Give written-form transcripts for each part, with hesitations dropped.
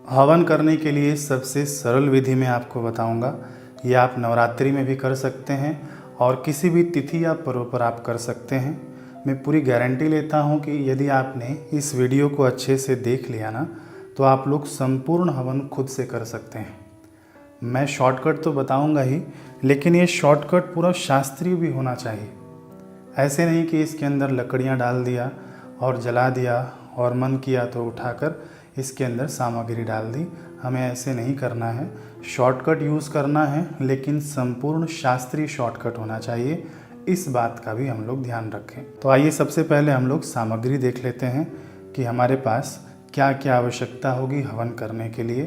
हवन करने के लिए सबसे सरल विधि मैं आपको बताऊंगा। ये आप नवरात्रि में भी कर सकते हैं और किसी भी तिथि या पर्व पर आप कर सकते हैं। मैं पूरी गारंटी लेता हूं कि यदि आपने इस वीडियो को अच्छे से देख लिया ना, तो आप लोग संपूर्ण हवन खुद से कर सकते हैं। मैं शॉर्टकट तो बताऊंगा ही, लेकिन ये शॉर्टकट पूरा शास्त्रीय भी होना चाहिए। ऐसे नहीं कि इसके अंदर लकड़ियाँ डाल दिया और जला दिया और मन किया तो उठाकर इसके अंदर सामग्री डाल दी। हमें ऐसे नहीं करना है, शॉर्टकट यूज़ करना है, लेकिन संपूर्ण शास्त्रीय शॉर्टकट होना चाहिए। इस बात का भी हम लोग ध्यान रखें। तो आइए सबसे पहले हम लोग सामग्री देख लेते हैं कि हमारे पास क्या क्या आवश्यकता होगी हवन करने के लिए।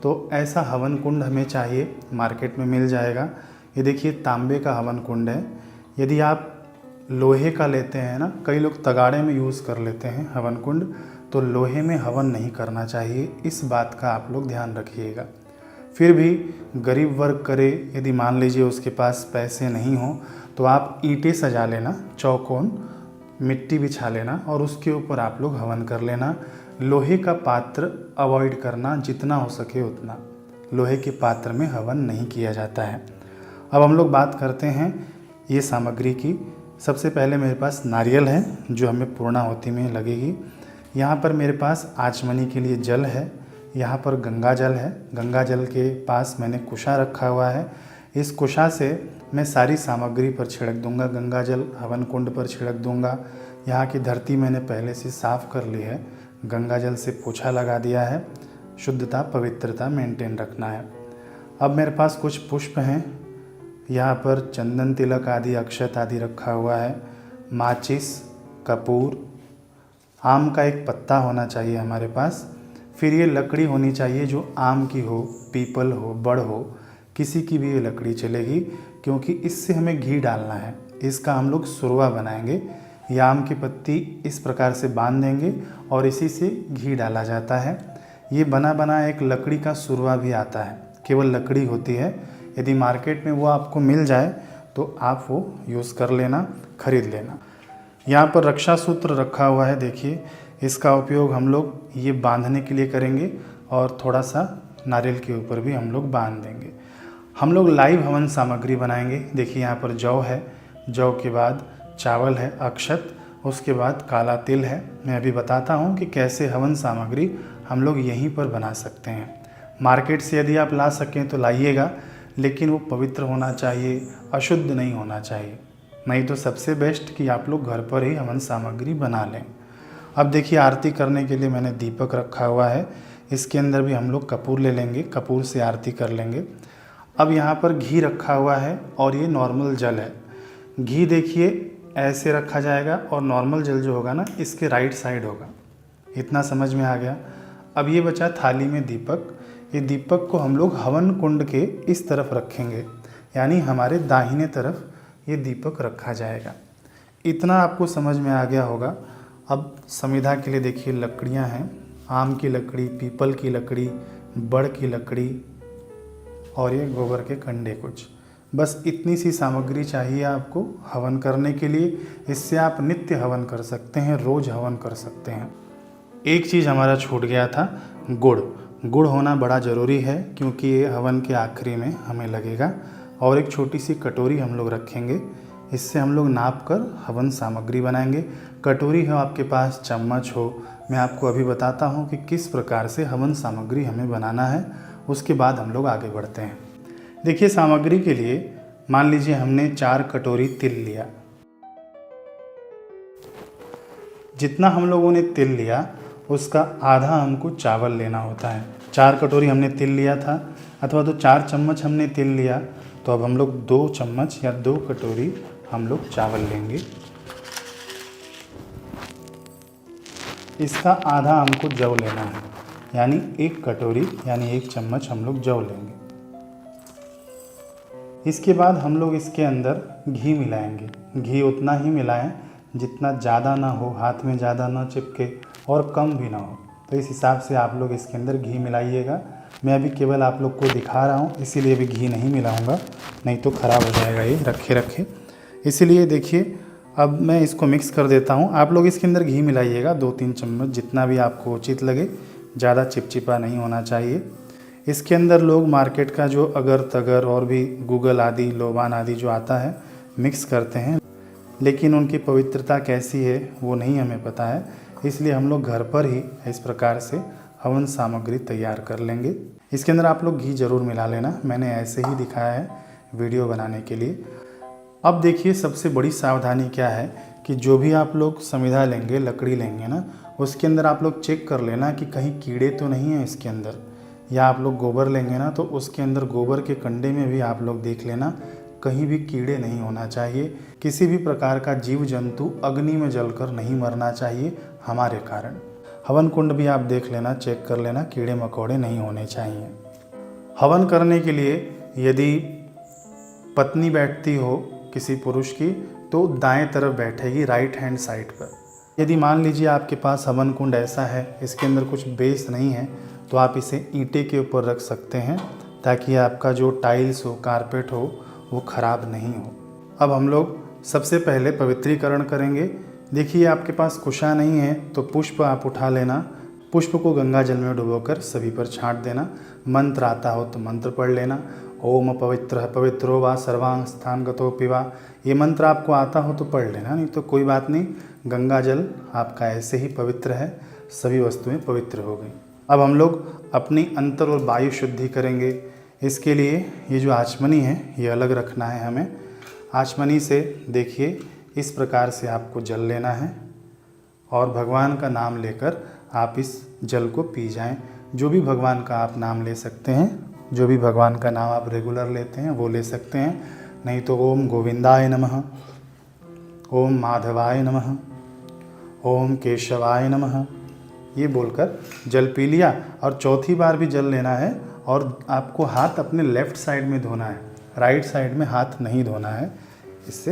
तो ऐसा हवन कुंड हमें चाहिए, मार्केट में मिल जाएगा। ये देखिए तांबे का हवन कुंड है। यदि आप लोहे का लेते हैं ना, कई लोग तगाड़े में यूज़ कर लेते हैं हवन कुंड, तो लोहे में हवन नहीं करना चाहिए। इस बात का आप लोग ध्यान रखिएगा। फिर भी गरीब वर्ग करे, यदि मान लीजिए उसके पास पैसे नहीं हो, तो आप ईंटें सजा लेना, चौकोन मिट्टी बिछा लेना और उसके ऊपर आप लोग हवन कर लेना। लोहे का पात्र अवॉइड करना, जितना हो सके उतना। लोहे के पात्र में हवन नहीं किया जाता है। अब हम लोग बात करते हैं ये सामग्री की। सबसे पहले मेरे पास नारियल है, जो हमें पूर्णाहुति में लगेगी। यहाँ पर मेरे पास आचमनी के लिए जल है। यहाँ पर गंगा जल है। गंगा जल के पास मैंने कुशा रखा हुआ है। इस कुशा से मैं सारी सामग्री पर छिड़क दूंगा। गंगा जल हवन कुंड पर छिड़क दूंगा। यहाँ की धरती मैंने पहले से साफ़ कर ली है, गंगा जल से पोछा लगा दिया है। शुद्धता पवित्रता मेंटेन रखना है। अब मेरे पास कुछ पुष्प हैं। यहाँ पर चंदन तिलक आदि अक्षत आदि रखा हुआ है। माचिस, कपूर, आम का एक पत्ता होना चाहिए हमारे पास। फिर ये लकड़ी होनी चाहिए जो आम की हो, पीपल हो, बड़ हो, किसी की भी ये लकड़ी चलेगी, क्योंकि इससे हमें घी डालना है। इसका हम लोग सुरवा बनाएंगे। ये आम की पत्ती इस प्रकार से बांध देंगे और इसी से घी डाला जाता है। ये बना बना एक लकड़ी का सुरवा भी आता है, केवल लकड़ी होती है। यदि मार्केट में वो आपको मिल जाए तो आप वो यूज़ कर लेना, खरीद लेना। यहाँ पर रक्षा सूत्र रखा हुआ है, देखिए। इसका उपयोग हम लोग ये बांधने के लिए करेंगे और थोड़ा सा नारियल के ऊपर भी हम लोग बांध देंगे। हम लोग लाइव हवन सामग्री बनाएंगे। देखिए यहाँ पर जौ है, जौ के बाद चावल है, अक्षत, उसके बाद काला तिल है। मैं अभी बताता हूँ कि कैसे हवन सामग्री हम लोग यहीं पर बना सकते हैं। मार्केट से यदि आप ला सकें तो लाइएगा, लेकिन वो पवित्र होना चाहिए, अशुद्ध नहीं होना चाहिए। नहीं तो सबसे बेस्ट कि आप लोग घर पर ही हवन सामग्री बना लें। अब देखिए आरती करने के लिए मैंने दीपक रखा हुआ है। इसके अंदर भी हम लोग कपूर ले लेंगे, कपूर से आरती कर लेंगे। अब यहाँ पर घी रखा हुआ है और ये नॉर्मल जल है। घी देखिए ऐसे रखा जाएगा और नॉर्मल जल जो होगा ना, इसके राइट साइड होगा। इतना समझ में आ गया। अब ये बचा थाली में दीपक। ये दीपक को हम लोग हवन कुंड के इस तरफ रखेंगे, यानी हमारे दाहिने तरफ ये दीपक रखा जाएगा। इतना आपको समझ में आ गया होगा। अब समिधा के लिए देखिए लकड़ियाँ हैं, आम की लकड़ी, पीपल की लकड़ी, बड़ की लकड़ी और ये गोबर के कंडे कुछ। बस इतनी सी सामग्री चाहिए आपको हवन करने के लिए। इससे आप नित्य हवन कर सकते हैं, रोज़ हवन कर सकते हैं। एक चीज़ हमारा छूट गया था, गुड़। गुड़ होना बड़ा ज़रूरी है, क्योंकि ये हवन के आखिरी में हमें लगेगा। और एक छोटी सी कटोरी हम लोग रखेंगे। इससे हम लोग नाप कर हवन सामग्री बनाएंगे। कटोरी हो आपके पास, चम्मच हो, मैं आपको अभी बताता हूँ कि किस प्रकार से हवन सामग्री हमें बनाना है। उसके बाद हम लोग आगे बढ़ते हैं। देखिए सामग्री के लिए मान लीजिए हमने 4 कटोरी तिल लिया। जितना हम लोगों ने तिल लिया उसका आधा हमको चावल लेना होता है। 4 कटोरी हमने तिल लिया था, अथवा तो 4 चम्मच हमने तिल लिया, तो अब हम लोग 2 चम्मच या 2 कटोरी हम लोग चावल लेंगे। इसका आधा हमको जौ लेना है, यानी 1 कटोरी यानी 1 चम्मच हम लोग जौ लेंगे। इसके बाद हम लोग इसके अंदर घी मिलाएंगे। घी उतना ही मिलाएं जितना ज़्यादा ना हो, हाथ में ज़्यादा ना चिपके और कम भी ना हो। तो इस हिसाब से आप लोग इसके अंदर घी मिलाइएगा। मैं अभी केवल आप लोग को दिखा रहा हूँ, इसीलिए अभी घी नहीं मिलाऊंगा, नहीं तो ख़राब हो जाएगा ये रखे रखे। इसीलिए देखिए अब मैं इसको मिक्स कर देता हूँ। आप लोग इसके अंदर घी मिलाइएगा, 2-3 चम्मच जितना भी आपको उचित लगे ज़्यादा चिपचिपा नहीं होना चाहिए। इसके अंदर लोग मार्केट का जो अगर तगर और भी गूगल आदि लोबान आदि जो आता है मिक्स करते हैं, लेकिन उनकी पवित्रता कैसी है वो नहीं हमें पता है। इसलिए हम लोग घर पर ही इस प्रकार से हवन सामग्री तैयार कर लेंगे। इसके अंदर आप लोग घी ज़रूर मिला लेना, मैंने ऐसे ही दिखाया है वीडियो बनाने के लिए। अब देखिए सबसे बड़ी सावधानी क्या है कि जो भी आप लोग समिधा लेंगे, लकड़ी लेंगे ना, उसके अंदर आप लोग चेक कर लेना कि कहीं कीड़े तो नहीं है इसके अंदर। या आप लोग गोबर लेंगे ना, तो उसके अंदर गोबर के कंडे में भी आप लोग देख लेना कहीं भी कीड़े नहीं होना चाहिए। किसी भी प्रकार का जीव जंतु अग्नि में जलकर नहीं मरना चाहिए हमारे कारण। हवन कुंड भी आप देख लेना, चेक कर लेना, कीड़े मकोड़े नहीं होने चाहिए। हवन करने के लिए यदि पत्नी बैठती हो किसी पुरुष की तो दाएं तरफ बैठेगी, राइट हैंड साइड पर। यदि मान लीजिए आपके पास हवन कुंड ऐसा है, इसके अंदर कुछ बेस नहीं है, तो आप इसे ईंटे के ऊपर रख सकते हैं ताकि आपका जो टाइल्स हो, कारपेट हो, वो ख़राब नहीं हो। अब हम लोग सबसे पहले पवित्रीकरण करेंगे। देखिए आपके पास कुशा नहीं है तो पुष्प आप उठा लेना, पुष्प को गंगा जल में डुबोकर सभी पर छांट देना। मंत्र आता हो तो मंत्र पढ़ लेना। ओम पवित्र पवित्रो वा सर्वांग स्थान गतो पिवा, ये मंत्र आपको आता हो तो पढ़ लेना, नहीं तो कोई बात नहीं। गंगा जल आपका ऐसे ही पवित्र है, सभी वस्तुएं पवित्र हो गई। अब हम लोग अपनी अंतर और वायु शुद्धि करेंगे। इसके लिए ये जो आचमनी है ये अलग रखना है हमें। आचमनी से देखिए इस प्रकार से आपको जल लेना है और भगवान का नाम लेकर आप इस जल को पी जाएं। जो भी भगवान का आप नाम ले सकते हैं, जो भी भगवान का नाम आप रेगुलर लेते हैं वो ले सकते हैं, नहीं तो ओम गोविंदाय नमः, ओम माधवाय नमः, ओम केशवाय नमः, ये बोलकर जल पी लिया। और चौथी बार भी जल लेना है और आपको हाथ अपने लेफ़्ट साइड में धोना है, राइट साइड में हाथ नहीं धोना है। इससे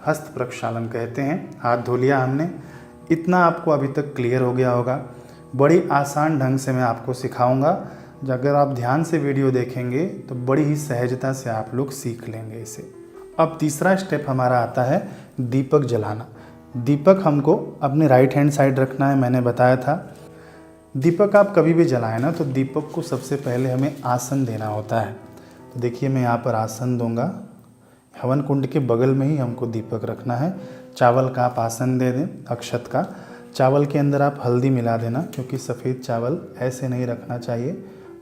हस्त प्रक्षालन कहते हैं। हाथ धो लिया हमने, इतना आपको अभी तक क्लियर हो गया होगा। बड़ी आसान ढंग से मैं आपको सिखाऊंगा, अगर आप ध्यान से वीडियो देखेंगे तो बड़ी ही सहजता से आप लोग सीख लेंगे इसे। अब तीसरा स्टेप हमारा आता है दीपक जलाना। दीपक हमको अपने राइट हैंड साइड रखना है, मैंने बताया था। दीपक आप कभी भी जलाएं ना तो दीपक को सबसे पहले हमें आसन देना होता है। तो देखिए मैं यहाँ पर आसन दूंगा, हवन कुंड के बगल में ही हमको दीपक रखना है। चावल का आप आसन दे दें, अक्षत का। चावल के अंदर आप हल्दी मिला देना, क्योंकि सफ़ेद चावल ऐसे नहीं रखना चाहिए,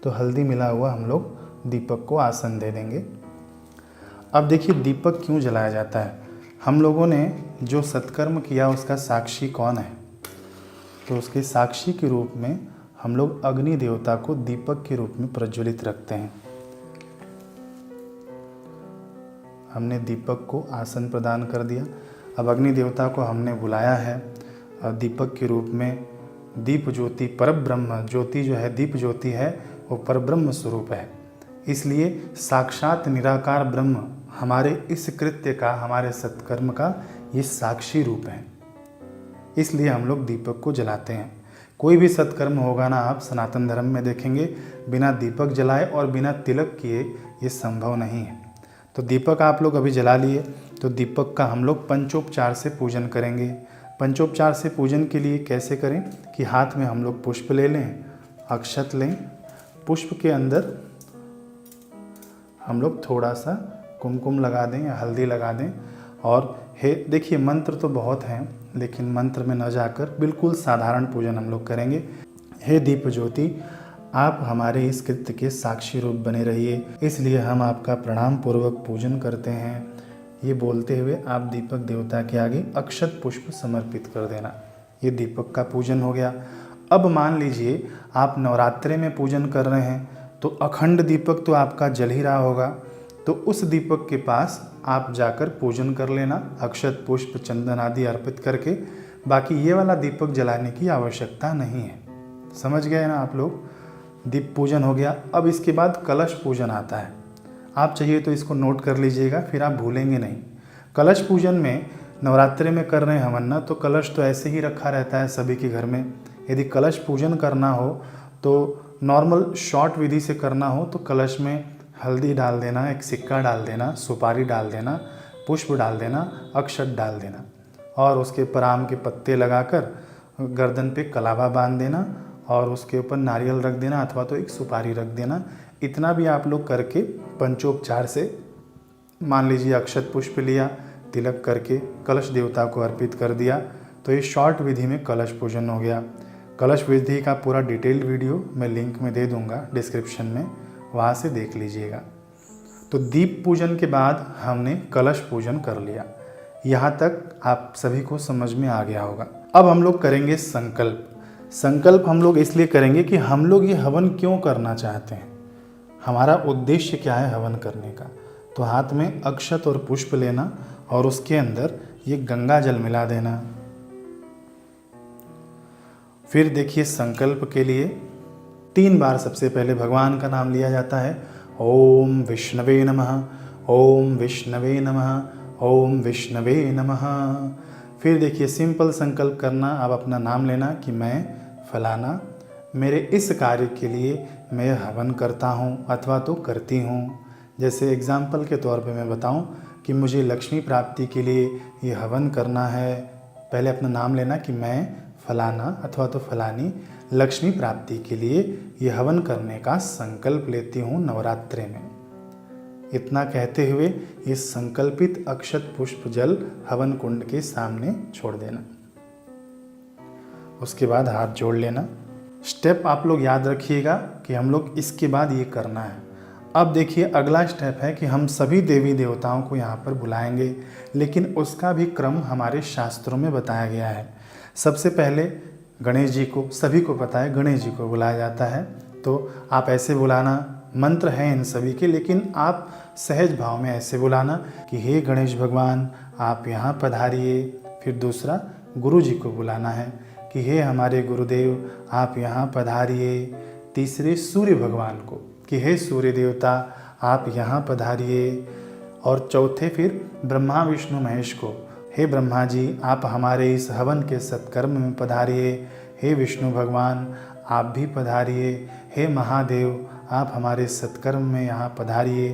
तो हल्दी मिला हुआ हम लोग दीपक को आसन दे देंगे। अब देखिए दीपक क्यों जलाया जाता है। हम लोगों ने जो सत्कर्म किया उसका साक्षी कौन है, तो उसके साक्षी के रूप में हम लोग अग्नि देवता को दीपक के रूप में प्रज्वलित रखते हैं। हमने दीपक को आसन प्रदान कर दिया। अब अग्नि देवता को हमने बुलाया है दीपक के रूप में। दीप ज्योति परब्रह्म, ज्योति जो है दीप ज्योति है वो परब्रह्म स्वरूप है, इसलिए साक्षात निराकार ब्रह्म हमारे इस कृत्य का, हमारे सत्कर्म का ये साक्षी रूप है। इसलिए हम लोग दीपक को जलाते हैं। कोई भी सत्कर्म होगा ना, आप सनातन धर्म में देखेंगे बिना दीपक जलाए और बिना तिलक किए ये संभव नहीं है। तो दीपक आप लोग अभी जला लिए, तो दीपक का हम लोग पंचोपचार से पूजन करेंगे। पंचोपचार से पूजन के लिए कैसे करें कि हाथ में हम लोग पुष्प ले लें, अक्षत लें, पुष्प के अंदर हम लोग थोड़ा सा कुमकुम लगा दें या हल्दी लगा दें। और हे देखिए मंत्र तो बहुत हैं, लेकिन मंत्र में न जाकर बिल्कुल साधारण पूजन हम लोग करेंगे। हे दीप ज्योति, आप हमारे इस कृत्य के साक्षी रूप बने रहिए, इसलिए हम आपका प्रणाम पूर्वक पूजन करते हैं। ये बोलते हुए आप दीपक देवता के आगे अक्षत पुष्प समर्पित कर देना। ये दीपक का पूजन हो गया। अब मान लीजिए आप नवरात्रे में पूजन कर रहे हैं, तो अखंड दीपक तो आपका जल ही रहा होगा, तो उस दीपक के पास आप जाकर पूजन कर लेना, अक्षत पुष्प चंदन आदि अर्पित करके। बाकी ये वाला दीपक जलाने की आवश्यकता नहीं है। समझ गए ना आप लोग। दीप पूजन हो गया। अब इसके बाद कलश पूजन आता है। आप चाहिए तो इसको नोट कर लीजिएगा, फिर आप भूलेंगे नहीं। कलश पूजन में नवरात्रि में कर रहे हैं हवन ना, तो कलश तो ऐसे ही रखा रहता है सभी के घर में। यदि कलश पूजन करना हो तो नॉर्मल शॉर्ट विधि से करना हो तो कलश में हल्दी डाल देना, एक सिक्का डाल देना, सुपारी डाल देना, पुष्प डाल देना, अक्षत डाल देना और उसके ऊपर आम के पत्ते लगाकर गर्दन पे कलावा बांध देना और उसके ऊपर नारियल रख देना अथवा तो एक सुपारी रख देना। इतना भी आप लोग करके पंचोपचार से, मान लीजिए अक्षत पुष्प लिया, तिलक करके कलश देवता को अर्पित कर दिया, तो ये शॉर्ट विधि में कलश पूजन हो गया। कलश विधि का पूरा डिटेल्ड वीडियो मैं लिंक में दे दूंगा डिस्क्रिप्शन में, वहाँ से देख लीजिएगा। तो दीप पूजन के बाद हमने कलश पूजन कर लिया। यहाँ तक आप सभी को समझ में आ गया होगा। अब हम लोग करेंगे संकल्प। संकल्प हम लोग इसलिए करेंगे कि हम लोग ये हवन क्यों करना चाहते हैं, हमारा उद्देश्य क्या है हवन करने का। तो हाथ में अक्षत और पुष्प लेना और उसके अंदर ये गंगा जल मिला देना। फिर देखिए संकल्प के लिए 3 बार सबसे पहले भगवान का नाम लिया जाता है। ओम विष्णवे नमः, ओम विष्णवे नमः, ओम विष्णवे नमः। फिर देखिए सिंपल संकल्प करना, आप अपना नाम लेना कि मैं फलाना, मेरे इस कार्य के लिए मैं हवन करता हूँ अथवा तो करती हूँ। जैसे एग्जाम्पल के तौर पे मैं बताऊँ कि मुझे लक्ष्मी प्राप्ति के लिए ये हवन करना है। पहले अपना नाम लेना कि मैं फलाना अथवा तो फलानी लक्ष्मी प्राप्ति के लिए ये हवन करने का संकल्प लेती हूँ नवरात्रि में। इतना कहते हुए ये संकल्पित अक्षत पुष्प जल हवन कुंड के सामने छोड़ देना। उसके बाद हाथ जोड़ लेना। स्टेप आप लोग याद रखिएगा कि हम लोग इसके बाद ये करना है। अब देखिए अगला स्टेप है कि हम सभी देवी देवताओं को यहाँ पर बुलाएंगे, लेकिन उसका भी क्रम हमारे शास्त्रों में बताया गया है। सबसे पहले गणेश जी को, सभी को पता है गणेश जी को बुलाया जाता है। तो आप ऐसे बुलाना, मंत्र हैं इन सभी के, लेकिन आप सहज भाव में ऐसे बुलाना कि हे गणेश भगवान आप यहाँ पधारिए। फिर दूसरा गुरु जी को बुलाना है कि हे हमारे गुरुदेव आप यहाँ पधारिए। तीसरे सूर्य भगवान को कि हे सूर्य देवता आप यहाँ पधारिए। और चौथे फिर ब्रह्मा विष्णु महेश को, हे ब्रह्मा जी आप हमारे इस हवन के सत्कर्म में पधारिए। हे विष्णु भगवान आप भी पधारिए। हे महादेव आप हमारे सत्कर्म में यहाँ पधारिए।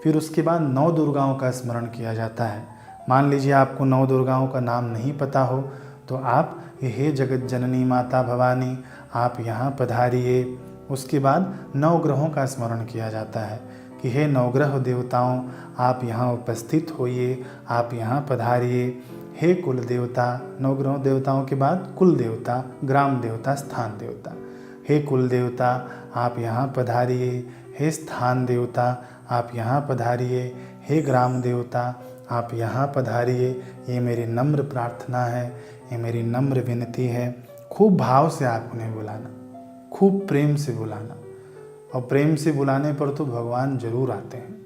फिर उसके बाद 9 दुर्गाओं का स्मरण किया जाता है। मान लीजिए आपको 9 दुर्गाओं का नाम नहीं पता हो तो आप हे जगत जननी माता भवानी आप यहाँ पधारिए। उसके बाद 9 ग्रहों का स्मरण किया जाता है कि हे नवग्रह देवताओं आप यहाँ उपस्थित होइए, आप यहाँ पधारिए। हे कुल देवता, 9 ग्रहों देवताओं के बाद कुल देवता, ग्राम देवता, स्थान देवता। हे कुल देवता आप यहाँ पधारिए। हे स्थान देवता आप यहाँ पधारिए। हे ग्राम देवता आप यहाँ पधारिए। ये मेरी नम्र प्रार्थना है, ये मेरी नम्र विनती है। खूब भाव से आप उन्हें बुलाना, खूब प्रेम से बुलाना, और प्रेम से बुलाने पर तो भगवान जरूर आते हैं।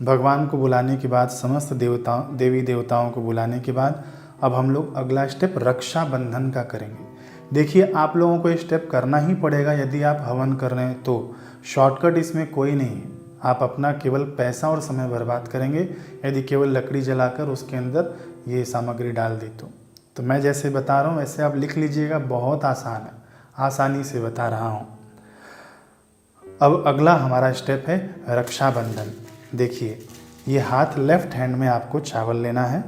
भगवान को बुलाने के बाद, समस्त देवताओं देवी देवताओं को बुलाने के बाद अब हम लोग अगला स्टेप रक्षाबंधन का करेंगे। देखिए आप लोगों को ये स्टेप करना ही पड़ेगा यदि आप हवन कर रहे हैं तो, शॉर्टकट इसमें कोई नहीं है। आप अपना केवल पैसा और समय बर्बाद करेंगे यदि केवल लकड़ी जलाकर उसके अंदर ये सामग्री डाल दी तो मैं जैसे बता रहा हूँ वैसे आप लिख लीजिएगा, बहुत आसान है, आसानी से बता रहा हूँ। अब अगला हमारा स्टेप है रक्षाबंधन। देखिए ये हाथ लेफ्ट हैंड में आपको चावल लेना है।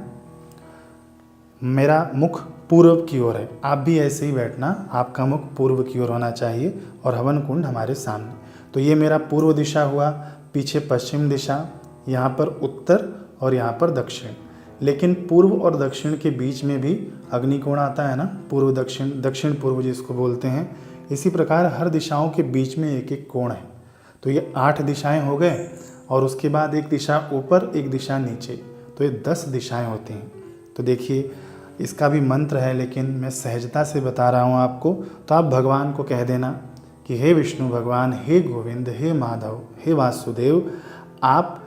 मेरा मुख पूर्व की ओर है, आप भी ऐसे ही बैठना, आपका मुख पूर्व की ओर होना चाहिए और हवन कुंड हमारे सामने। तो ये मेरा पूर्व दिशा हुआ, पीछे पश्चिम दिशा, यहाँ पर उत्तर और यहाँ पर दक्षिण। लेकिन पूर्व और दक्षिण के बीच में भी अग्निकोण आता है ना, पूर्व दक्षिण, दक्षिण पूर्व जिसको बोलते हैं। इसी प्रकार हर दिशाओं के बीच में एक एक कोण है। तो ये 8 दिशाएं हो गए और उसके बाद एक दिशा ऊपर एक दिशा नीचे, तो ये 10 दिशाएं होती हैं। तो देखिए इसका भी मंत्र है, लेकिन मैं सहजता से बता रहा हूँ आपको। तो आप भगवान को कह देना कि हे विष्णु भगवान, हे गोविंद, हे माधव, हे वासुदेव आप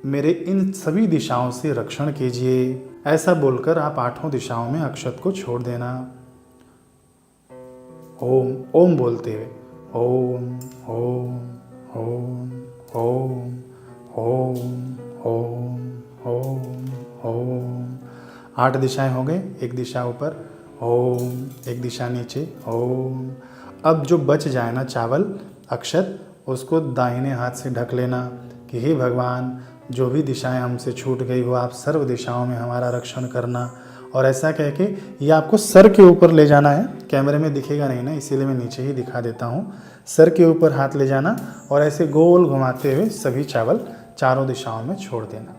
मेरे इन सभी दिशाओं से रक्षण कीजिए। ऐसा बोलकर आप 8 दिशाओं में अक्षत को छोड़ देना। ओम ओम बोलते हुए ओम ओम ओम ओम ओम ओम ओम ओम। 8 दिशाएं हो गए, एक दिशा ऊपर ओम, एक दिशा नीचे ओम। अब जो बच जाए ना चावल अक्षत, उसको दाहिने हाथ से ढक लेना कि हे भगवान जो भी दिशाएं हमसे छूट गई हो आप सर्व दिशाओं में हमारा रक्षण करना। और ऐसा कह के ये आपको सर के ऊपर ले जाना है। कैमरे में दिखेगा नहीं ना, इसीलिए मैं नीचे ही दिखा देता हूँ। सर के ऊपर हाथ ले जाना और ऐसे गोल घुमाते हुए सभी चावल चारों दिशाओं में छोड़ देना।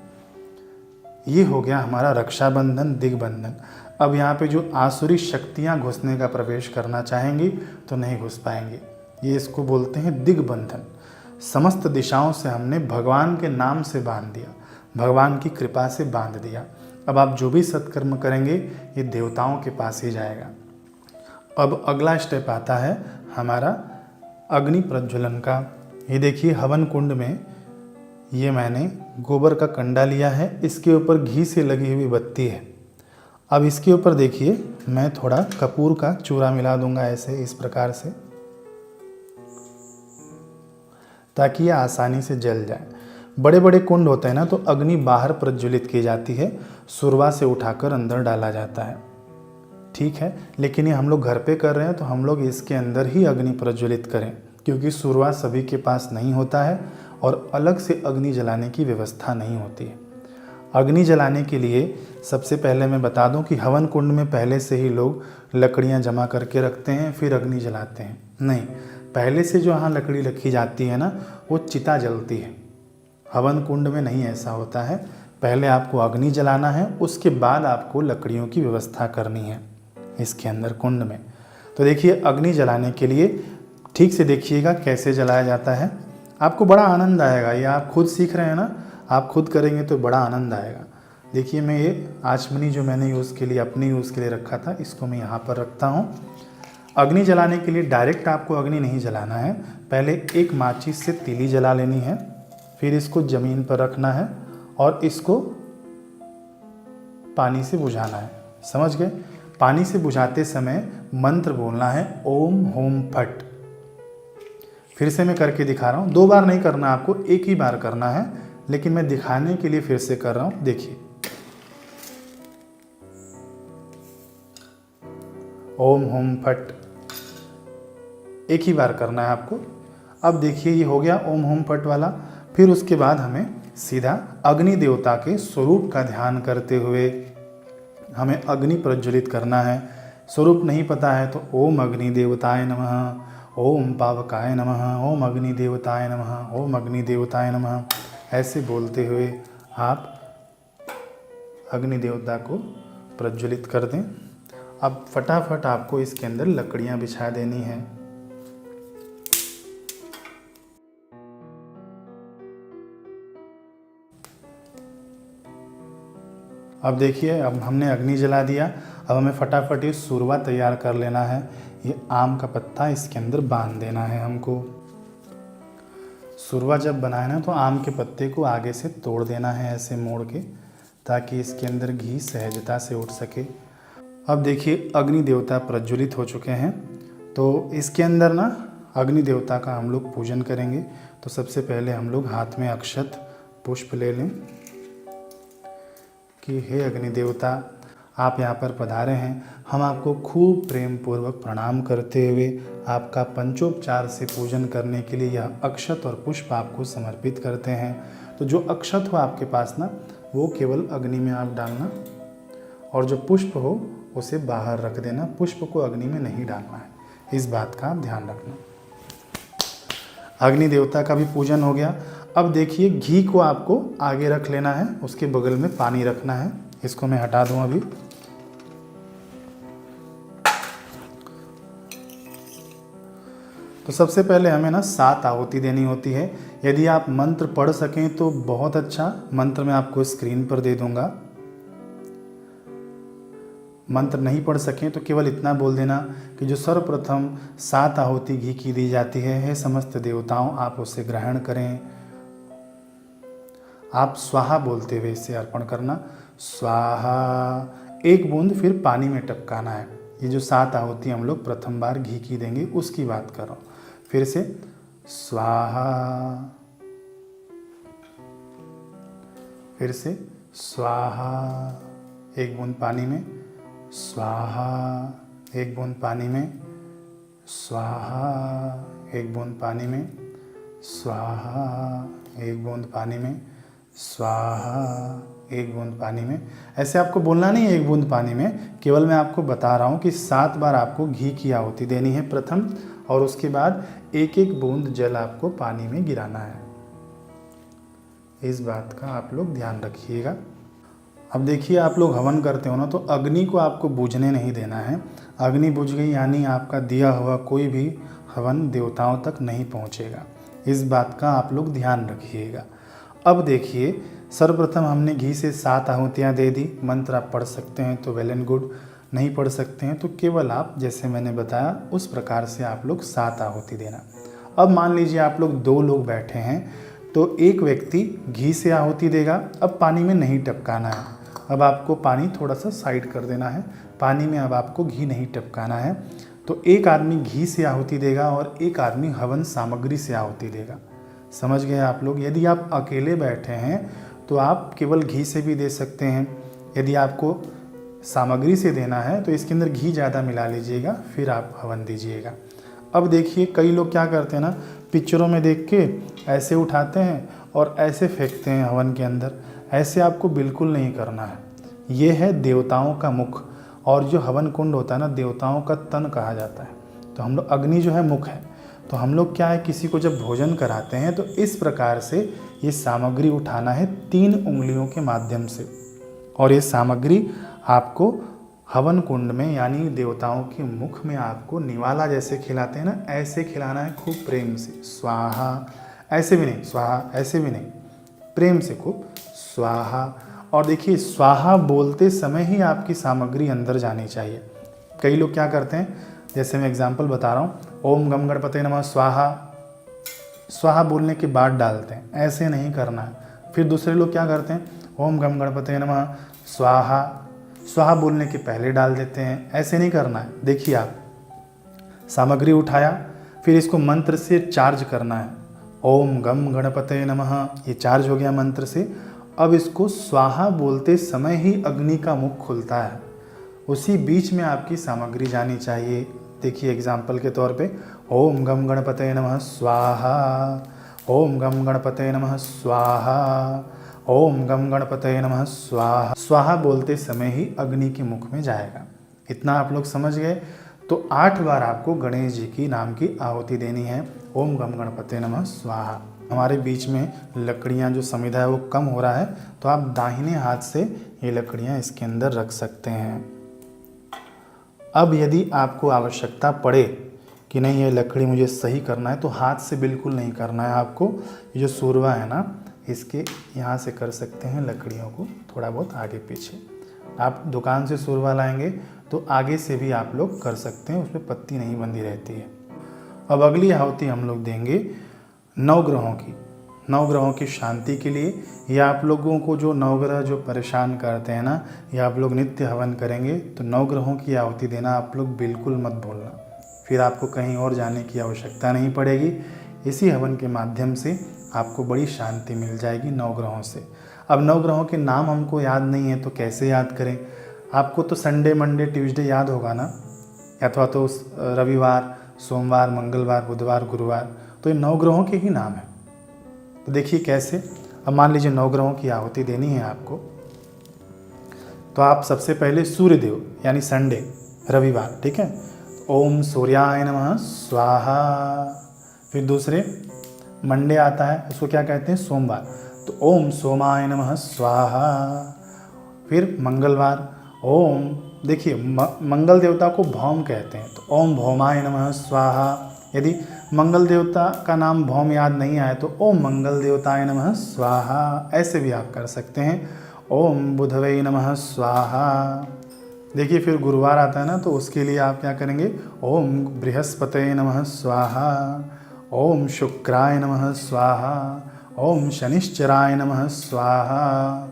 ये हो गया हमारा रक्षाबंधन दिग्बंधन। अब यहाँ पे जो आसुरी शक्तियाँ घुसने का प्रवेश करना चाहेंगी तो नहीं घुस पाएंगी। ये इसको बोलते हैं दिग्बंधन। समस्त दिशाओं से हमने भगवान के नाम से बांध दिया, भगवान की कृपा से बांध दिया। अब आप जो भी सत्कर्म करेंगे ये देवताओं के पास ही जाएगा। अब अगला स्टेप आता है हमारा अग्नि प्रज्वलन का। ये देखिए हवन कुंड में ये मैंने गोबर का कंडा लिया है, इसके ऊपर घी से लगी हुई बत्ती है। अब इसके ऊपर देखिए मैं थोड़ा कपूर का चूरा मिला दूंगा ऐसे इस प्रकार से, ताकि ये आसानी से जल जाए। बड़े बड़े कुंड होते हैं ना तो अग्नि बाहर प्रज्वलित की जाती है, सुरवा से उठाकर अंदर डाला जाता है, ठीक है। लेकिन ये हम लोग घर पे कर रहे हैं तो हम लोग इसके अंदर ही अग्नि प्रज्वलित करें, क्योंकि सुरवा सभी के पास नहीं होता है और अलग से अग्नि जलाने की व्यवस्था नहीं होती है। अग्नि जलाने के लिए सबसे पहले मैं बता दूं कि हवन कुंड में पहले से ही लोग लकड़ियां जमा करके रखते हैं, फिर अग्नि जलाते हैं। नहीं, पहले से जो यहाँ लकड़ी रखी जाती है ना वो चिता जलती है। हवन कुंड में नहीं ऐसा होता है, पहले आपको अग्नि जलाना है, उसके बाद आपको लकड़ियों की व्यवस्था करनी है इसके अंदर कुंड में। तो देखिए अग्नि जलाने के लिए ठीक से देखिएगा कैसे जलाया जाता है, आपको बड़ा आनंद आएगा। ये आप खुद सीख रहे हैं ना, आप खुद करेंगे तो बड़ा आनंद आएगा। देखिए मैं ये आचमनी जो मैंने यूज़ के लिए अपने यूज़ के लिए रखा था, इसको मैं यहाँ पर रखता हूँ। अग्नि जलाने के लिए डायरेक्ट आपको अग्नि नहीं जलाना है, पहले एक माचिस से तीली जला लेनी है, फिर इसको ज़मीन पर रखना है और इसको पानी से बुझाना है। समझ गए? पानी से बुझाते समय मंत्र बोलना है ओम होम फट। फिर से मैं करके दिखा रहा हूँ, 2 बार नहीं करना आपको, एक ही बार करना है, लेकिन मैं दिखाने के लिए फिर से कर रहा हूँ। देखिए ओम होम फट, एक ही बार करना है आपको। अब देखिए ये हो गया ओम होम फट वाला। फिर उसके बाद हमें सीधा अग्नि देवता के स्वरूप का ध्यान करते हुए हमें अग्नि प्रज्वलित करना है। स्वरूप नहीं पता है तो ओम अग्नि देवताय नमः, ओम पावकाय नमः, ओम अग्नि देवताय नमः, ओम अग्नि देवताय नमः, ऐसे बोलते हुए आप अग्नि देवता को प्रज्वलित कर दें। अब फटाफट आपको इसके अंदर लकड़ियाँ बिछा देनी है। अब देखिए अब हमने अग्नि जला दिया। अब हमें फटाफट ये सुरवा तैयार कर लेना है। ये आम का पत्ता इसके अंदर बांध देना है हमको। सुरवा जब बनाए ना तो आम के पत्ते को आगे से तोड़ देना है ऐसे मोड़ के, ताकि इसके अंदर घी सहजता से उठ सके। अब देखिए अग्नि देवता प्रज्वलित हो चुके हैं, तो इसके अंदर ना अग्नि देवता का हम लोग पूजन करेंगे। तो सबसे पहले हम लोग हाथ में अक्षत पुष्प ले लें कि हे अग्नि देवता आप यहाँ पर पधारे हैं, हम आपको खूब प्रेम पूर्वक प्रणाम करते हुए आपका पंचोपचार से पूजन करने के लिए यह अक्षत और पुष्प आपको समर्पित करते हैं। तो जो अक्षत हो आपके पास ना वो केवल अग्नि में आप डालना, और जो पुष्प हो उसे बाहर रख देना, पुष्प को अग्नि में नहीं डालना है, इस बात का आप ध्यान रखना। अग्नि देवता का भी पूजन हो गया। अब देखिए घी को आपको आगे रख लेना है, उसके बगल में पानी रखना है। इसको मैं हटा दूं अभी। तो सबसे पहले हमें ना 7 आहुति देनी होती है। यदि आप मंत्र पढ़ सकें तो बहुत अच्छा, मंत्र मैं आपको स्क्रीन पर दे दूंगा। मंत्र नहीं पढ़ सकें तो केवल इतना बोल देना कि जो सर्वप्रथम 7 आहुति घी की दी जाती है, हे समस्त देवताओं आप उसे ग्रहण करें। आप स्वाहा बोलते हुए इसे अर्पण करना, स्वाहा। 1 बूंद फिर पानी में टपकाना है। ये जो 7 आहुति हम लोग प्रथम बार घी की देंगे उसकी बात कर रहा हूँ। फिर से स्वाहा, फिर से स्वाहा, 1 बूंद पानी में, स्वाहा, 1 बूंद पानी में, स्वाहा, 1 बूंद पानी में, स्वाहा, 1 बूंद पानी में, स्वाहा, 1 बूंद पानी में। ऐसे आपको बोलना नहीं है 1 बूंद पानी में, केवल मैं आपको बता रहा हूँ कि 7 बार आपको घी की आहुति देनी है प्रथम, और उसके बाद 1-1 बूंद जल आपको पानी में गिराना है। इस बात का आप लोग ध्यान रखिएगा। अब देखिए, आप लोग हवन करते हो ना, तो अग्नि को आपको बुझने नहीं देना है। अग्नि बुझ गई यानी आपका दिया हुआ कोई भी हवन देवताओं तक नहीं पहुंचेगा। इस बात का आप लोग ध्यान रखिएगा। अब देखिए, सर्वप्रथम हमने घी से 7 आहुतियाँ दे दी। मंत्र आप पढ़ सकते हैं तो वेल एंड गुड, नहीं पढ़ सकते हैं तो केवल आप जैसे मैंने बताया उस प्रकार से आप लोग 7 आहुति देना। अब मान लीजिए आप लोग 2 लोग बैठे हैं, तो एक व्यक्ति घी से आहुति देगा। अब पानी में नहीं टपकाना है, अब आपको पानी थोड़ा सा साइड कर देना है। पानी में अब आपको घी नहीं टपकाना है। तो एक आदमी घी से आहुति देगा और एक आदमी हवन सामग्री से आहुति देगा। समझ गए आप लोग? यदि आप अकेले बैठे हैं तो आप केवल घी से भी दे सकते हैं। यदि आपको सामग्री से देना है तो इसके अंदर घी ज़्यादा मिला लीजिएगा, फिर आप हवन दीजिएगा। अब देखिए, कई लोग क्या करते हैं ना, पिक्चरों में देख के ऐसे उठाते हैं और ऐसे फेंकते हैं हवन के अंदर। ऐसे आपको बिल्कुल नहीं करना है। ये है देवताओं का मुख, और जो हवन कुंड होता है ना, देवताओं का तन कहा जाता है। तो हम लोग, अग्नि जो है मुख है, तो हम लोग क्या है, किसी को जब भोजन कराते हैं तो इस प्रकार से ये सामग्री उठाना है 3 उंगलियों के माध्यम से, और ये सामग्री आपको हवन कुंड में यानी देवताओं के मुख में आपको निवाला जैसे खिलाते हैं ना, ऐसे खिलाना है खूब प्रेम से। स्वाहा, ऐसे भी नहीं, स्वाहा ऐसे भी नहीं, प्रेम से खूब स्वाहा। और देखिए, स्वाहा बोलते समय ही आपकी सामग्री अंदर जानी चाहिए। कई लोग क्या करते हैं, जैसे मैं एग्जांपल बता रहा हूँ, ओम गम गणपते नमः स्वाहा, स्वाहा बोलने के बाद डालते हैं, ऐसे नहीं करना है। फिर दूसरे लोग क्या करते हैं, ओम गम गणपते नमः स्वाहा, स्वाहा बोलने के पहले डाल देते हैं, ऐसे नहीं करना है। देखिए, आप सामग्री उठाया, फिर इसको मंत्र से चार्ज करना है। ओम गम गणपते नमः, ये चार्ज हो गया मंत्र से। अब इसको स्वाहा बोलते समय ही अग्नि का मुख खुलता है, उसी बीच में आपकी सामग्री जानी चाहिए। देखिए एग्जाम्पल के तौर पे, ओम गम गणपते नमः स्वाहा, ओम गम गणपते नमः स्वाहा, ओम गम गणपते नमः स्वाहा। स्वाहा बोलते समय ही अग्नि के मुख में जाएगा। इतना आप लोग समझ गए? तो 8 बार आपको गणेश जी की नाम की आहुति देनी है। ओम गम गणपते नमः स्वाहा। हमारे बीच में लकड़ियाँ जो समिधा है वो कम हो रहा है, तो आप दाहिने हाथ से ये लकड़ियाँ इसके अंदर रख सकते हैं। अब यदि आपको आवश्यकता पड़े कि नहीं ये लकड़ी मुझे सही करना है, तो हाथ से बिल्कुल नहीं करना है आपको। ये जो सूरवा है ना, इसके यहाँ से कर सकते हैं लकड़ियों को थोड़ा बहुत आगे पीछे। आप दुकान से सूरवा लाएंगे तो आगे से भी आप लोग कर सकते हैं, उसमें पत्ती नहीं बंधी रहती है। अब अगली आहुति हम लोग देंगे 9 ग्रहों की, 9 ग्रहों की शांति के लिए। या आप लोगों को जो 9 ग्रह जो परेशान करते हैं ना, या आप लोग नित्य हवन करेंगे तो 9 ग्रहों की आहुति देना आप लोग बिल्कुल मत भूलना, फिर आपको कहीं और जाने की आवश्यकता नहीं पड़ेगी। इसी हवन के माध्यम से आपको बड़ी शांति मिल जाएगी 9 ग्रहों से। अब 9 ग्रहों के नाम हमको याद नहीं है तो कैसे याद करें? आपको तो संडे मंडे ट्यूसडे याद होगा ना, अथवा तो रविवार सोमवार मंगलवार बुधवार गुरुवार, तो ये 9 ग्रहों के ही नाम हैं। तो देखिए कैसे। अब मान लीजिए 9 ग्रहों की आहुति देनी है आपको, तो आप सबसे पहले सूर्यदेव यानी संडे रविवार, ठीक है, ओम सूर्याय नमः स्वाहा। फिर दूसरे मंडे आता है, उसको क्या कहते हैं, सोमवार, तो ओम सोमाय नमः स्वाहा। फिर मंगलवार, ओम, देखिए मंगल देवता को भौम कहते हैं, तो ओम भौमाय नमः स्वाहा। यदि मंगल देवता का नाम भौम याद नहीं आए तो ओम मंगल देवताय नमः स्वाहा, ऐसे भी आप कर सकते हैं। ओम बुधवे नमः स्वाहा। देखिए फिर गुरुवार आता है ना, तो उसके लिए आप क्या करेंगे, ओम बृहस्पतये नमः स्वाहा, ओम शुक्राय नमः स्वाहा, ओम शनिश्चराय नमः स्वाहा।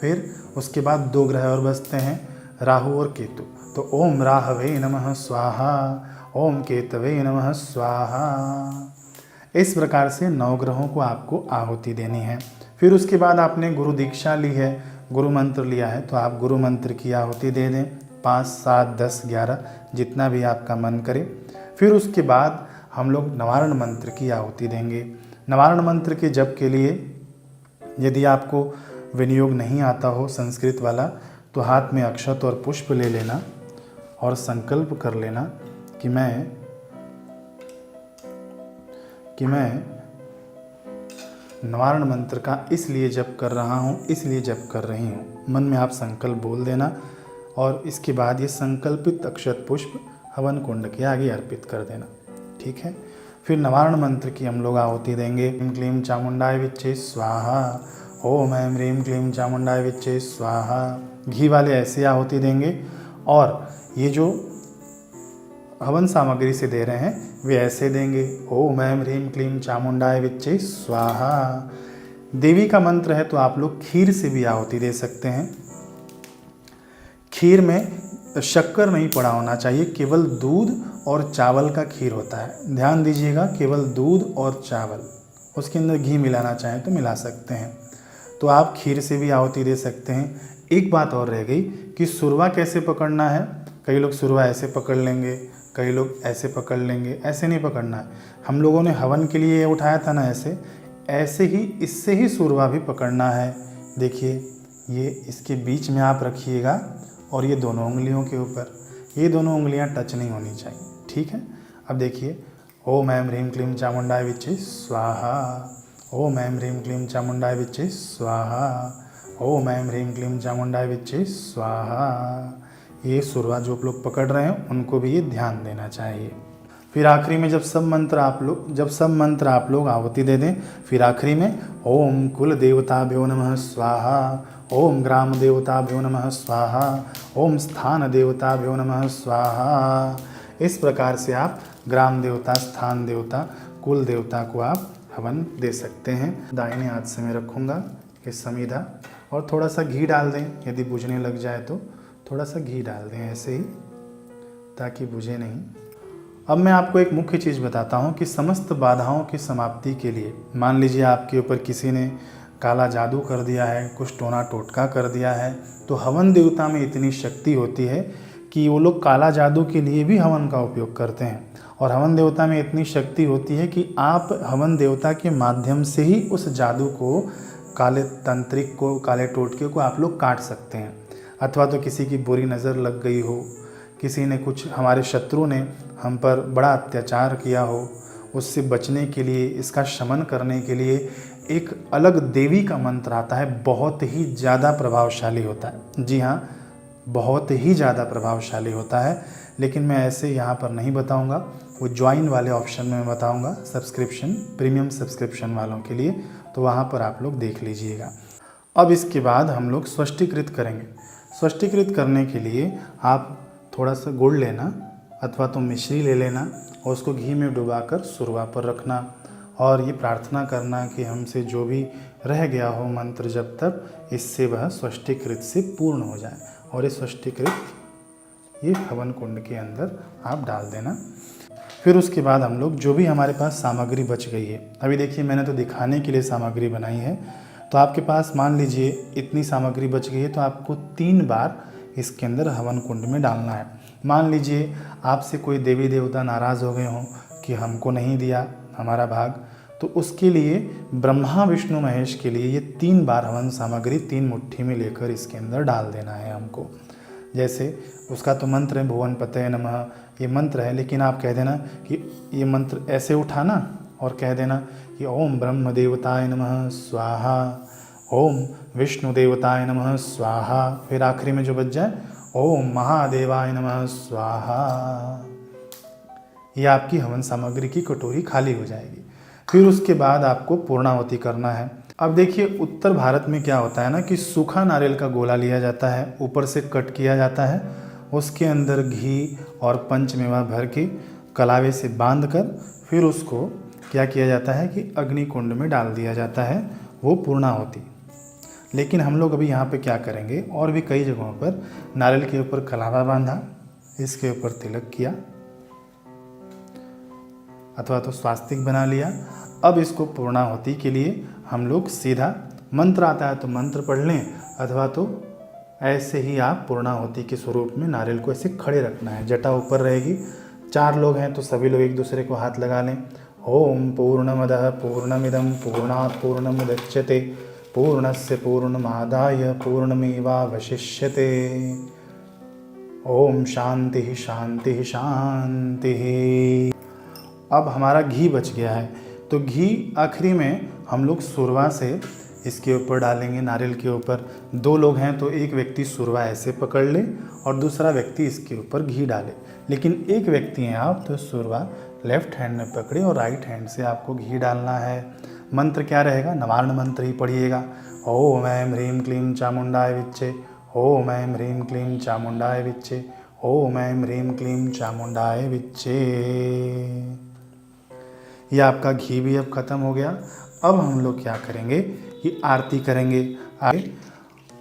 फिर उसके बाद 2 ग्रह और बचते हैं, राहु और केतु, तो ओम राहवे नमः स्वाहा, ओम केतवे नमः स्वाहा। इस प्रकार से 9 ग्रहों को आपको आहुति देनी है। फिर उसके बाद आपने गुरु दीक्षा ली है, गुरु मंत्र लिया है, तो आप गुरु मंत्र की आहुति दे दें, 5, 7, 10, 11 जितना भी आपका मन करे। फिर उसके बाद हम लोग निवारण मंत्र की आहुति देंगे। निवारण मंत्र के जप के लिए यदि आपको विनियोग नहीं आता हो संस्कृत वाला, तो हाथ में अक्षत और पुष्प ले लेना और संकल्प कर लेना कि मैं निवारण मंत्र का इसलिए जप कर रहा हूँ, इसलिए जप कर रही हूँ। मन में आप संकल्प बोल देना और इसके बाद ये संकल्पित अक्षत पुष्प हवन कुंड के आगे अर्पित कर देना। ठीक है। फिर निवारण मंत्र की हम लोग आहुति देंगे। ह्रीं क्लीं चामुंडाय विच्चे स्वाहा, ओम ऐं ह्रीं क्लीं चामुंडाय विच्चे स्वाहा। घी वाले ऐसे आहुति देंगे और ये जो हवन सामग्री से दे रहे हैं वे ऐसे देंगे, ओम ऐं ह्रीं क्लीं चामुंडाय विच्चे स्वाहा। देवी का मंत्र है तो आप लोग खीर से भी आहुति दे सकते हैं। खीर में शक्कर नहीं पड़ा होना चाहिए, केवल दूध और चावल का खीर होता है। ध्यान दीजिएगा, केवल दूध और चावल, उसके अंदर घी मिलाना चाहें तो मिला सकते हैं। तो आप खीर से भी आहुति दे सकते हैं। एक बात और रह गई कि सुरवा कैसे पकड़ना है। कई लोग सुरवा ऐसे पकड़ लेंगे, कई लोग ऐसे पकड़ लेंगे, ऐसे नहीं पकड़ना है। हम लोगों ने हवन के लिए उठाया था ना, ऐसे ही इससे ही सुरवा भी पकड़ना है। देखिए, ये इसके बीच में आप रखिएगा और ये दोनों उंगलियों के ऊपर, ये दोनों उंगलियां टच नहीं होनी चाहिए। ठीक है। अब देखिए, ओम ऐं ह्रीं क्लीं चामुंडाय विच्चे स्वाहा, ओम ऐं ह्रीं क्लीं चामुंडाय विच्चे स्वाहा, ओम ऐं ह्रीं क्लीं चामुंडाय विच्चे स्वाहा। ये सुरवा जो आप लोग पकड़ रहे हैं उनको भी ये ध्यान देना चाहिए। फिर आखिरी में जब सब मंत्र आप लोग आहुति दे दें, फिर आखिरी में ओम कुल देवताभ्यो नमः स्वाहा, ओम ग्राम देवताभ्यो नमः स्वाहा, ओम स्थान देवताभ्यो नमः स्वाहा। इस प्रकार से आप ग्राम देवता, स्थान देवता, कुल देवता को आप हवन दे सकते हैं। दाहिने हाथ से मैं रखूँगा ये समीधा और थोड़ा सा घी डाल दें। यदि बुझने लग जाए तो थोड़ा सा घी डाल दें ऐसे ही, ताकि बुझे नहीं। अब मैं आपको एक मुख्य चीज़ बताता हूँ कि समस्त बाधाओं की समाप्ति के लिए, मान लीजिए आपके ऊपर किसी ने काला जादू कर दिया है, कुछ टोना टोटका कर दिया है, तो हवन देवता में इतनी शक्ति होती है कि वो लोग काला जादू के लिए भी हवन का उपयोग करते हैं। और हवन देवता में इतनी शक्ति होती है कि आप हवन देवता के माध्यम से ही उस जादू को, काले तंत्रिक को, काले टोटके को आप लोग काट सकते हैं। अथवा तो किसी की बुरी नज़र लग गई हो, किसी ने कुछ, हमारे शत्रु ने हम पर बड़ा अत्याचार किया हो, उससे बचने के लिए, इसका शमन करने के लिए एक अलग देवी का मंत्र आता है, बहुत ही ज़्यादा प्रभावशाली होता है। जी हाँ, बहुत ही ज़्यादा प्रभावशाली होता है, लेकिन मैं ऐसे यहाँ पर नहीं बताऊँगा। वो ज्वाइन वाले ऑप्शन में मैं बताऊँगा, सब्सक्रिप्शन, प्रीमियम सब्सक्रिप्शन वालों के लिए, तो वहाँ पर आप लोग देख लीजिएगा। अब इसके बाद हम लोग स्वष्टिकृत करेंगे। स्वष्टिकृत करने के लिए आप थोड़ा सा गुड़ लेना अथवा तो मिश्री ले लेना और उसको घी में डुबाकर सुरवा पर रखना और ये प्रार्थना करना कि हमसे जो भी रह गया हो मंत्र जब तक, इससे वह स्वष्टिकृत से पूर्ण हो जाए। और ये स्वष्टिकृत ये हवन कुंड के अंदर आप डाल देना। फिर उसके बाद हम लोग जो भी हमारे पास सामग्री बच गई है, अभी देखिए मैंने तो दिखाने के लिए सामग्री बनाई है, तो आपके पास मान लीजिए इतनी सामग्री बच गई है तो आपको 3 बार इसके अंदर हवन कुंड में डालना है। मान लीजिए आपसे कोई देवी देवता नाराज़ हो गए हों कि हमको नहीं दिया हमारा भाग, तो उसके लिए ब्रह्मा विष्णु महेश के लिए ये 3 बार हवन सामग्री 3 मुट्ठी में लेकर इसके अंदर डाल देना है हमको। जैसे उसका तो मंत्र है भुवन पतये नमः, ये मंत्र है, लेकिन आप कह देना कि ये मंत्र ऐसे उठाना और कह देना कि ओम ब्रह्म देवताय नमः स्वाहा, ओम विष्णु देवताय नमः स्वाहा, फिर आखिरी में जो बच जाए ओम महादेवाय नमः स्वाहा। ये आपकी हवन सामग्री की कटोरी खाली हो जाएगी। फिर उसके बाद आपको पूर्णाहुति करना है। अब देखिए उत्तर भारत में क्या होता है ना कि सूखा नारियल का गोला लिया जाता है, ऊपर से कट किया जाता है, उसके अंदर घी और पंचमेवा भर के कलावे से बांधकर फिर उसको क्या किया जाता है कि अग्नि कुंड में डाल दिया जाता है, वो पूर्णाहुति। लेकिन हम लोग अभी यहाँ पे क्या करेंगे, और भी कई जगहों पर नारियल के ऊपर कलावा बांधा, इसके ऊपर तिलक किया अथवा तो स्वास्तिक बना लिया। अब इसको पूर्णाहुति के लिए हम लोग सीधा मंत्र आता है तो मंत्र पढ़ लें, अथवा तो ऐसे ही आप पूर्णाहुति के स्वरूप में नारियल को ऐसे खड़े रखना है, जटा ऊपर रहेगी। 4 लोग हैं तो सभी लोग एक दूसरे को हाथ लगा लें। ओम पूर्णमदः पूर्णमिदं पूर्णात् पूर्णमुदच्यते पूर्णस्य पूर्णमादाय पूर्णमेवावशिष्यते। ओम शांति शांति शांति। अब हमारा घी बच गया है, तो घी आखिरी में हम लोग सुरवा से इसके ऊपर डालेंगे, नारियल के ऊपर। 2 लोग हैं तो एक व्यक्ति सुरवा ऐसे पकड़ ले और दूसरा व्यक्ति इसके ऊपर घी डाले, लेकिन एक व्यक्ति हैं आप तो सुरवा लेफ्ट हैंड में पकड़े और राइट हैंड से आपको घी डालना है। मंत्र क्या रहेगा? नवार्ण मंत्र ही पढ़िएगा। ओम ऐं ह्रीं क्लीं चामुंडाय विच्चे, ओम ऐं ह्रीं क्लीं चामुंडाय विच्चे, ओम ऐं ह्रीं क्लीं चामुंडाय विच्चे। ये आपका घी भी अब ख़त्म हो गया। अब हम लोग क्या करेंगे कि आरती करेंगे।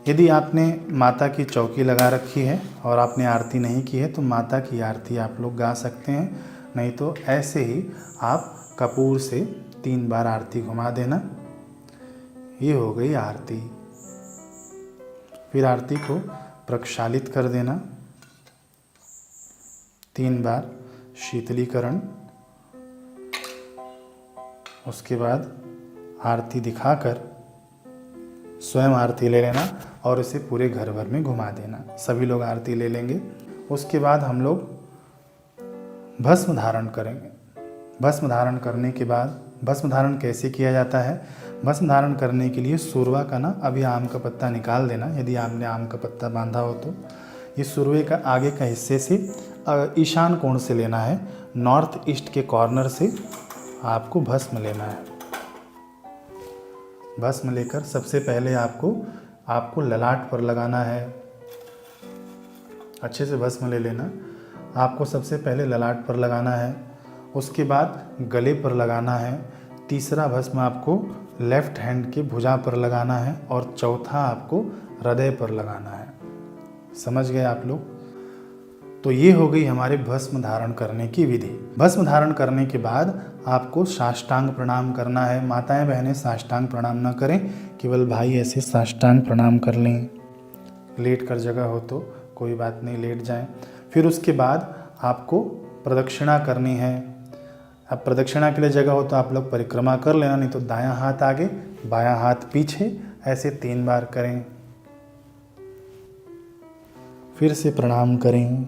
यदि आपने माता की चौकी लगा रखी है और आपने आरती नहीं की है तो माता की आरती आप लोग गा सकते हैं, नहीं तो ऐसे ही आप कपूर से 3 बार आरती घुमा देना। ये हो गई आरती। फिर आरती को प्रक्षालित कर देना 3 बार, शीतलीकरण। उसके बाद आरती दिखाकर स्वयं आरती ले लेना और इसे पूरे घर भर में घुमा देना। सभी लोग आरती ले लेंगे। उसके बाद हम लोग भस्म धारण करेंगे। भस्म धारण करने के बाद, भस्म धारण कैसे किया जाता है? भस्म धारण करने के लिए सुरवा का ना अभी आम का पत्ता निकाल देना, यदि आपने आम का पत्ता बांधा हो तो। ये सुरवे का आगे का हिस्से से ईशान कोण से लेना है, नॉर्थ ईस्ट के कॉर्नर से आपको भस्म लेना है। भस्म लेकर सबसे पहले आपको ललाट पर लगाना है। अच्छे से भस्म ले लेना। आपको सबसे पहले ललाट पर लगाना है, उसके बाद गले पर लगाना है, तीसरा भस्म आपको लेफ्ट हैंड के भुजा पर लगाना है और चौथा आपको हृदय पर लगाना है। समझ गए आप लोग? तो ये हो गई हमारे भस्म धारण करने की विधि। भस्म धारण करने के बाद आपको साष्टांग प्रणाम करना है। माताएं बहनें साष्टांग प्रणाम ना करें, केवल भाई ऐसे साष्टांग प्रणाम कर लें। लेट कर जगह हो तो कोई बात नहीं, लेट जाएं। फिर उसके बाद आपको प्रदक्षिणा करनी है। अब प्रदक्षिणा के लिए जगह हो तो आप लोग परिक्रमा कर लेना, नहीं तो दायां हाथ आगे बायां हाथ पीछे ऐसे 3 बार करें। फिर से प्रणाम करें।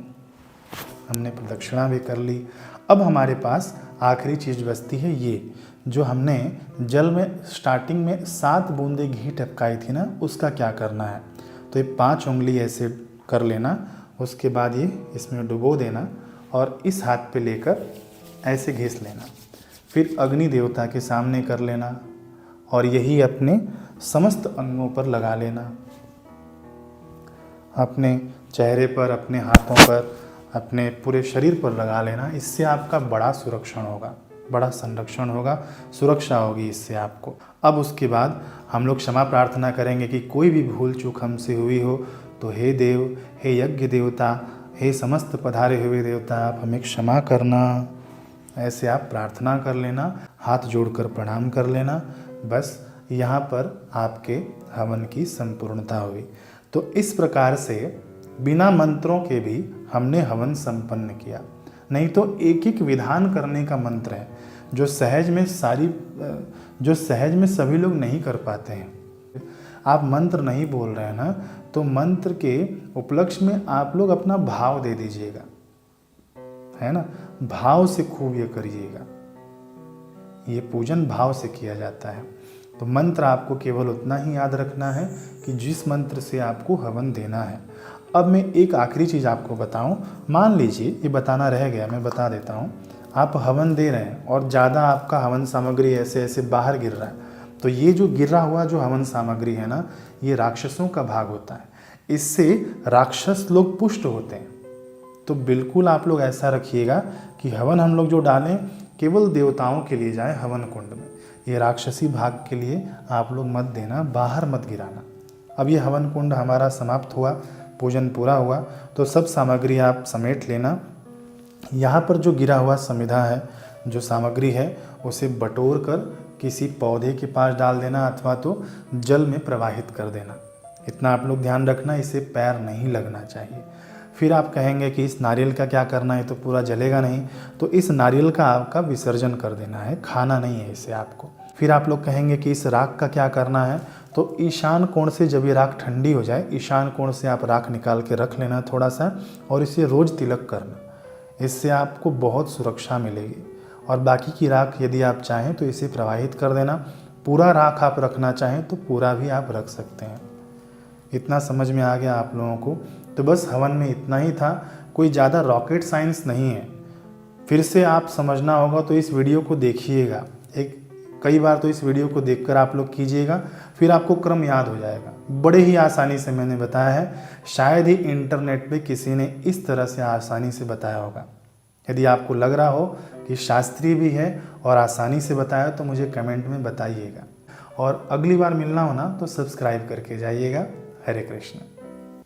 हमने प्रदक्षिणा भी कर ली। अब हमारे पास आखिरी चीज़ बचती है, ये जो हमने जल में स्टार्टिंग में 7 बूंदे घी टपकाई थी ना, उसका क्या करना है। तो ये 5 उंगली ऐसे कर लेना, उसके बाद ये इसमें डुबो देना और इस हाथ पे लेकर ऐसे घिस लेना। फिर अग्नि देवता के सामने कर लेना और यही अपने समस्त अंगों पर लगा लेना, अपने चेहरे पर, अपने हाथों पर, अपने पूरे शरीर पर लगा लेना। इससे आपका बड़ा सुरक्षण होगा, बड़ा संरक्षण होगा, सुरक्षा होगी इससे आपको। अब उसके बाद हम लोग क्षमा प्रार्थना करेंगे कि कोई भी भूल चूक हमसे हुई हो तो हे देव, हे यज्ञ देवता, हे समस्त पधारे हुए देवता, आप हमें क्षमा करना। ऐसे आप प्रार्थना कर लेना, हाथ जोड़कर प्रणाम कर लेना। बस यहाँ पर आपके हवन की संपूर्णता हुई। तो इस प्रकार से बिना मंत्रों के भी हमने हवन संपन्न किया। नहीं तो एक एक विधान करने का मंत्र है जो सहज में सभी लोग नहीं कर पाते हैं। आप मंत्र नहीं बोल रहे हैं ना, तो मंत्र के उपलक्ष्य में आप लोग अपना भाव दे दीजिएगा, है ना। भाव से खूब ये करिएगा। ये पूजन भाव से किया जाता है। तो मंत्र आपको केवल उतना ही याद रखना है कि जिस मंत्र से आपको हवन देना है। अब मैं एक आखिरी चीज़ आपको बताऊं। मान लीजिए ये बताना रह गया, मैं बता देता हूं। आप हवन दे रहे हैं और ज़्यादा आपका हवन सामग्री ऐसे ऐसे बाहर गिर रहा है, तो ये जो गिरा हुआ जो हवन सामग्री है ना, ये राक्षसों का भाग होता है। इससे राक्षस लोग पुष्ट होते हैं। तो बिल्कुल आप लोग ऐसा रखिएगा कि हवन हम लोग जो डालें केवल देवताओं के लिए जाए हवन कुंड में। ये राक्षसी भाग के लिए आप लोग मत देना, बाहर मत गिराना। अब ये हवन कुंड हमारा समाप्त हुआ, पूजन पूरा हुआ, तो सब सामग्री आप समेट लेना। यहाँ पर जो गिरा हुआ समिधा है, जो सामग्री है, उसे बटोर कर किसी पौधे के पास डाल देना अथवा तो जल में प्रवाहित कर देना। इतना आप लोग ध्यान रखना, इसे पैर नहीं लगना चाहिए। फिर आप कहेंगे कि इस नारियल का क्या करना है, तो पूरा जलेगा नहीं, तो इस नारियल का आपका विसर्जन कर देना है, खाना नहीं है इसे आपको। फिर आप लोग कहेंगे कि इस राख का क्या करना है, तो ईशान कोण से जब ये राख ठंडी हो जाए, ईशान कोण से आप राख निकाल के रख लेना थोड़ा सा, और इसे रोज़ तिलक करना। इससे आपको बहुत सुरक्षा मिलेगी। और बाकी की राख यदि आप चाहें तो इसे प्रवाहित कर देना। पूरा राख आप रखना चाहें तो पूरा भी आप रख सकते हैं। इतना समझ में आ गया आप लोगों को? तो बस हवन में इतना ही था, कोई ज़्यादा रॉकेट साइंस नहीं है। फिर से आप समझना होगा तो इस वीडियो को देखिएगा, कई बार तो इस वीडियो को देखकर आप लोग कीजिएगा, फिर आपको क्रम याद हो जाएगा। बड़े ही आसानी से मैंने बताया है, शायद ही इंटरनेट पे किसी ने इस तरह से आसानी से बताया होगा। यदि आपको लग रहा हो कि शास्त्रीय भी है और आसानी से बताया तो मुझे कमेंट में बताइएगा। और अगली बार मिलना हो ना तो सब्सक्राइब करके जाइएगा। हरे कृष्ण।